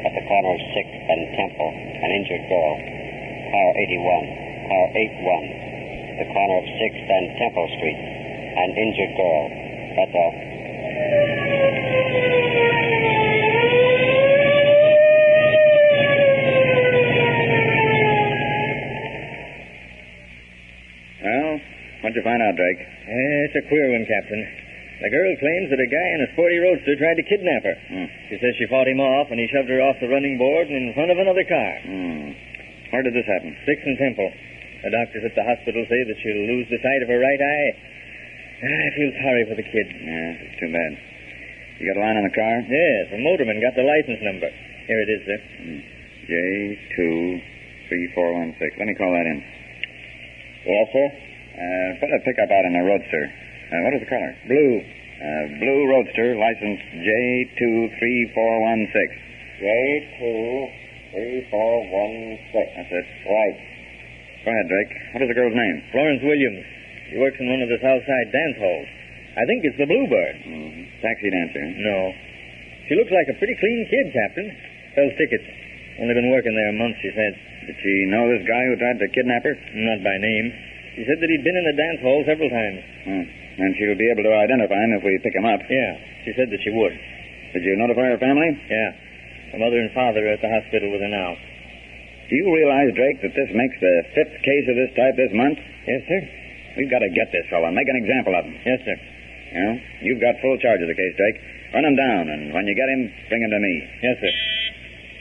at the corner of 6th and Temple, an injured girl. Car 81. Car 81. The corner of 6th and Temple Street, an injured girl. That's all. Well, what'd you find out, Drake? It's a queer one, Captain. The girl claims that a guy in a sporty roadster tried to kidnap her. She says she fought him off, and he shoved her off the running board and in front of another car. Where did this happen? 6th and Temple. The doctors at the hospital say that she'll lose the sight of her right eye. I feel sorry for the kid. Yeah, it's too bad. You got a line on the car? Yes, the motorman got the license number. Here it is, sir. J23416. Let me call that in. Yes, sir? Put a pickup out in a roadster. What is the color? Blue. Blue roadster, license J23416. J23416. That's it. Right. Go ahead, Drake. What is the girl's name? Florence Williams. She works in one of the Southside dance halls. I think it's the Bluebird. Taxi dancer. No. She looks like a pretty clean kid, Captain. Sells tickets. Only been working there a month, she said. Did she know this guy who tried to kidnap her? Not by name. She said that he'd been in the dance hall several times. And she'll be able to identify him if we pick him up. Yeah, she said that she would. Did you notify her family? Yeah. Her mother and father are at the hospital with her now. Do you realize, Drake, that this makes the 5th case of this type this month? Yes, sir. We've got to get this fellow and make an example of him. Yes, sir. You know, you've got full charge of the case, Drake. Run him down, and when you get him, bring him to me. Yes, sir.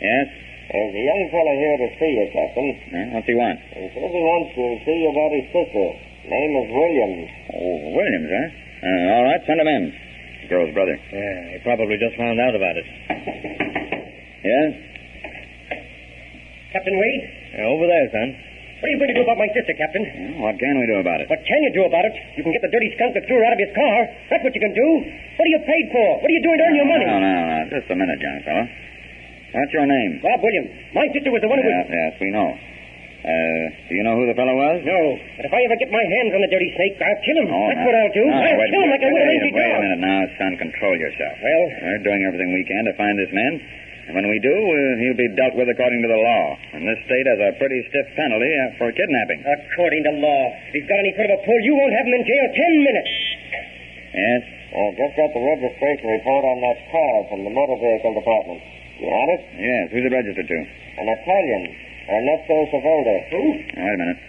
Yes? There's a young fellow here to see you, Captain. What's he want? He says he wants to see you about his sister. Name is Williams. Oh, Williams, huh? All right, send him in. The girl's brother. Yeah, he probably just found out about it. Yes? Captain Wade? Over there, son. What are you going to do about my sister, Captain? What can we do about it? What can you do about it? You can get the dirty skunk that threw her out of his car. That's what you can do. What are you paid for? What are you doing to earn your money? No. Just a minute, young fellow. What's your name? Bob Williams. My sister was the one who was... Yes, we know. Do you know who the fellow was? No. But if I ever get my hands on the dirty snake, I'll kill him. Oh, That's what I'll do. I'll kill him like I would a lazy dog. Wait a minute now, son. Control yourself. Well? We're doing everything we can to find this man. And when we do, he'll be dealt with according to the law. And this state has a pretty stiff penalty for kidnapping. According to law. If he's got any sort of a pull, you won't have him in jail 10 minutes. Yes? Just got the registration report on that car from the motor vehicle department. You want it? Yes. Who's it registered to? An Italian. Ernesto Savoldi. Who? Wait a minute.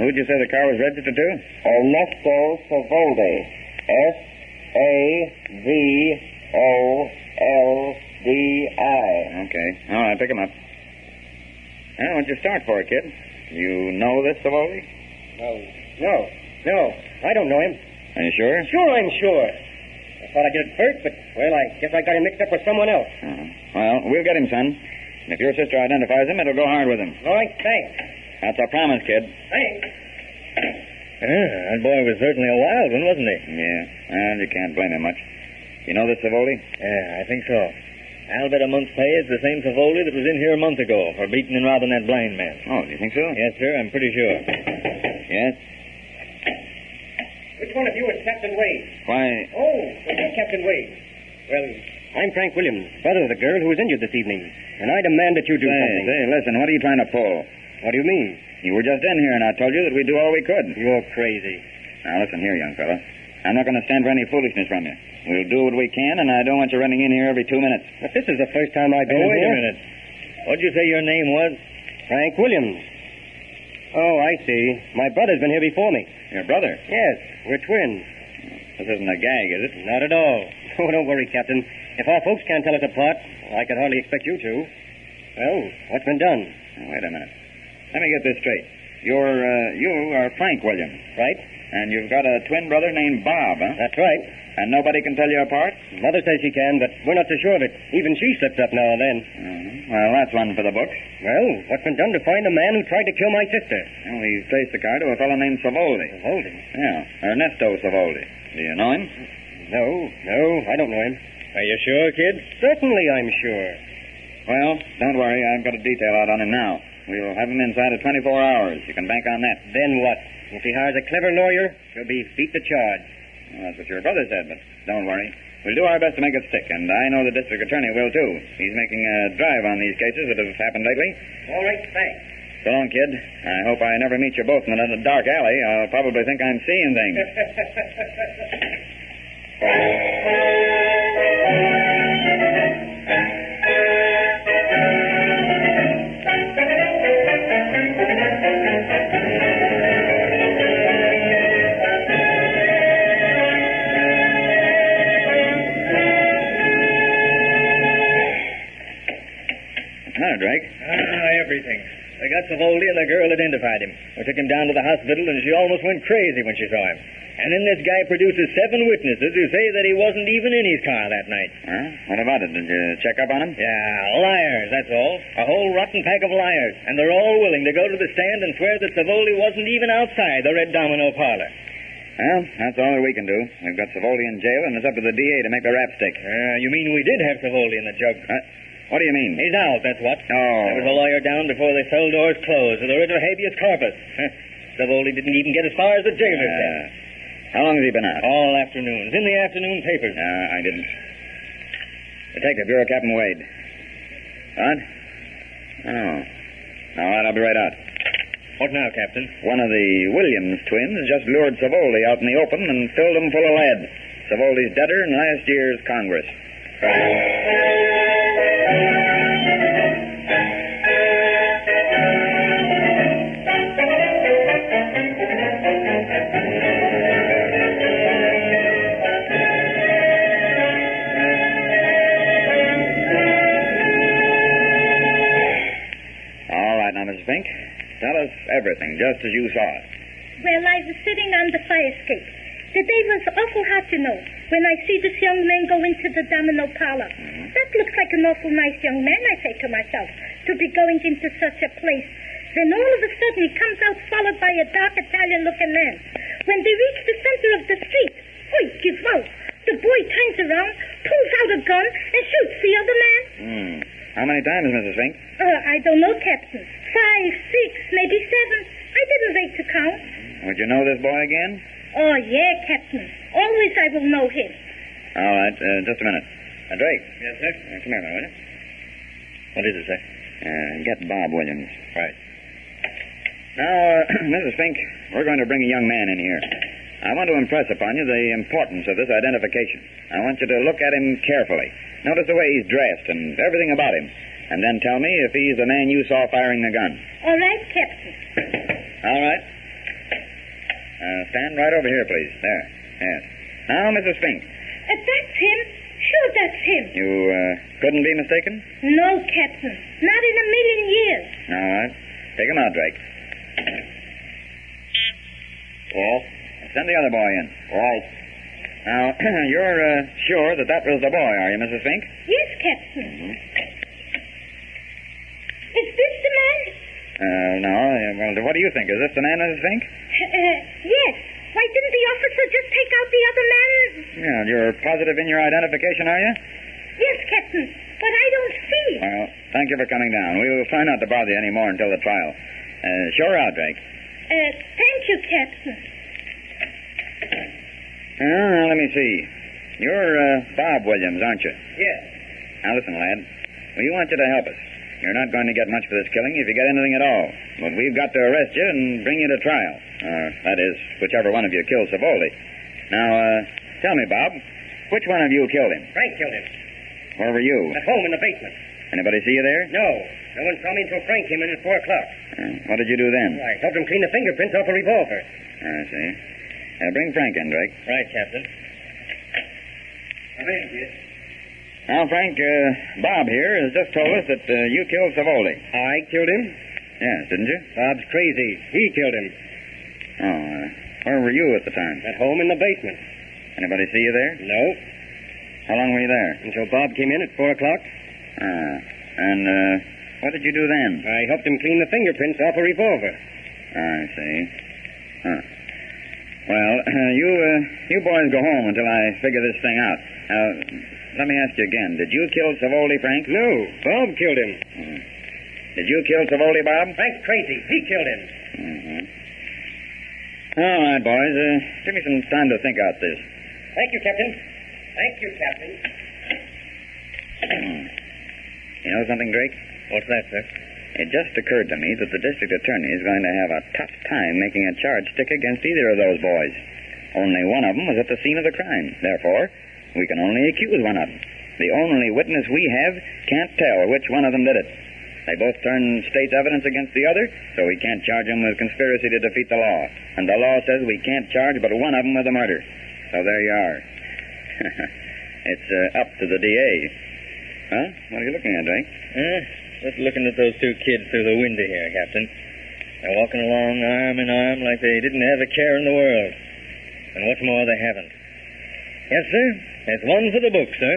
Who'd you say the car was registered to? Ernesto Savoldi. S-A-V-O-L-D-I. Okay. All right, pick him up. Well, what'd you start for, kid? You know this Savoldi? No. I don't know him. Are you sure? Sure, I'm sure. I thought I did it first, but, well, I guess I got him mixed up with someone else. Well, we'll get him, son. And if your sister identifies him, it'll go hard with him. All right, thanks. That's a promise, kid. Thanks. That boy was certainly a wild one, wasn't he? Yeah. Well, you can't blame him much. You know this Savoldi? Yeah, I think so. I'll bet a month's pay is the same Savoldi that was in here a month ago for beating and robbing that blind man. Oh, do you think so? Yes, sir, I'm pretty sure. Yes? Which one of you is Captain Wade? Why... Oh, it's Captain Wade. Well, I'm Frank Williams, brother of the girl who was injured this evening, and I demand that you do something. Say, listen, what are you trying to pull? What do you mean? You were just in here, and I told you that we'd do all we could. You're crazy. Now, listen here, young fella. I'm not going to stand for any foolishness from you. We'll do what we can, and I don't want you running in here every 2 minutes. But this is the first time I've been wait here. a minute. What'd you say your name was? Frank Williams. Oh, I see. My brother's been here before me. Your brother? Yes, we're twins. This isn't a gag, is it? Not at all. Oh, don't worry, Captain. If our folks can't tell us apart, I could hardly expect you to. Well, what's been done? Now, wait a minute. Let me get this straight. You are Frank Williams. Right? And you've got a twin brother named Bob, huh? That's right. And nobody can tell you apart? Mother says she can, but we're not so sure of it. Even she slips up now and then. Well, that's one for the books. Well, what's been done to find the man who tried to kill my sister? Well, we traced the car to a fellow named Savoldi. Savoldi? Yeah, Ernesto Savoldi. Do you know him? No, I don't know him. Are you sure, kid? Certainly I'm sure. Well, don't worry. I've got a detail out on him now. We'll have him inside of 24 hours. You can bank on that. Then what? If he hires a clever lawyer, he'll be beat to charge. Well, that's what your brother said, but don't worry. We'll do our best to make it stick, and I know the district attorney will, too. He's making a drive on these cases that have happened lately. All right, thanks. So long, kid. I hope I never meet you both in a dark alley. I'll probably think I'm seeing things. Now, Drake. Everything. I got Savoldi and the girl identified him. We took him down to the hospital, and she almost went crazy when she saw him. And then this guy produces 7 witnesses who say that he wasn't even in his car that night. Huh? What about it? Did you check up on him? Yeah, liars, that's all. A whole rotten pack of liars. And they're all willing to go to the stand and swear that Savoldi wasn't even outside the Red Domino parlor. Well, that's all that we can do. We've got Savoldi in jail, and it's up to the DA to make the rap stick. You mean we did have Savoldi in the jug? What do you mean? He's out, that's what. Oh. There was a lawyer down before the cell doors closed with a writ of habeas corpus. Savoldi didn't even get as far as the jailer's den. How long has he been out? All afternoon. It's in the afternoon papers. I didn't. Detective Bureau Captain Wade. What? Oh. All right, I'll be right out. What now, Captain? One of the Williams twins just lured Savoldi out in the open and filled him full of lead. Savoldi's debtor in last year's Congress. All right, now, Mrs. Fink, tell us everything, just as you saw it. Well, I was sitting on the fire escape. The day was awful hot, you know, when I see this young man go into the Domino parlor. That looks like an awful nice young man, I say to myself, to be going into such a place. Then all of a sudden he comes out followed by a dark Italian-looking man. When they reach the center of the street, wait, give out. The boy turns around, pulls out a gun, and shoots the other man. How many times, Mrs. Fink? I don't know, Captain. 5, 6, maybe 7. I didn't wait to count. Would you know this boy again? Oh, yeah, Captain. Always I will know him. All right, just a minute. Drake. Yes, sir? Come here, will you? What is it, sir? Get Bob Williams. Right. Now, Mrs. Fink, we're going to bring a young man in here. I want to impress upon you the importance of this identification. I want you to look at him carefully. Notice the way he's dressed and everything about him. And then tell me if he's the man you saw firing the gun. All right, Captain. All right. Stand right over here, please. There. Yes. Now, Mrs. Fink. That's him. Sure, that's him. You couldn't be mistaken? No, Captain. Not in a million years. All right. Take him out, Drake. Yes? Send the other boy in. Right. Now, you're sure that was the boy, are you, Mrs. Fink? Yes, Captain. Is this the man? No. Well, what do you think? Is this the man, Mrs. Fink? Yes. Why didn't the officer just take out the other man? Yeah, you're positive in your identification, are you? Yes, Captain. But I don't see. Well, thank you for coming down. We'll try not to bother you any more until the trial. Show her out, Drake. Thank you, Captain. Now, let me see. You're Bob Williams, aren't you? Yes. Now, listen, lad. We want you to help us. You're not going to get much for this killing if you get anything at all. But we've got to arrest you and bring you to trial. That is, whichever one of you killed Savoldi. Now, tell me, Bob, which one of you killed him? Frank killed him. Where were you? At home in the basement. Anybody see you there? No. No one saw me until Frank came in at 4 o'clock. What did you do then? I helped him clean the fingerprints off a revolver. I see. Bring Frank in, Drake. Right, Captain. Come in, kid. Now, Frank, Bob here has just told us that you killed Savoldi. I killed him? Yes, didn't you? Bob's crazy. He killed him. Oh, where were you at the time? At home in the basement. Anybody see you there? No. How long were you there? Until Bob came in at 4 o'clock. And what did you do then? I helped him clean the fingerprints off a revolver. I see. Huh. Well, you boys go home until I figure this thing out. Now, let me ask you again. Did you kill Savoldi, Frank? No. Bob killed him. Did you kill Savoldi, Bob? Frank's crazy. He killed him. All right, boys. Give me some time to think out this. Thank you, Captain. Thank you, Captain. You know something, Drake? What's that, sir? It just occurred to me that the district attorney is going to have a tough time making a charge stick against either of those boys. Only one of them was at the scene of the crime. Therefore, we can only accuse one of them. The only witness we have can't tell which one of them did it. They both turned state's evidence against the other, so we can't charge them with conspiracy to defeat the law. And the law says we can't charge but one of them with a murder. So there you are. It's up to the DA. Huh? What are you looking at, Drake? Just looking at those two kids through the window here, Captain. They're walking along arm in arm like they didn't have a care in the world. And what's more, they haven't. Yes, sir. That's one for the book, sir.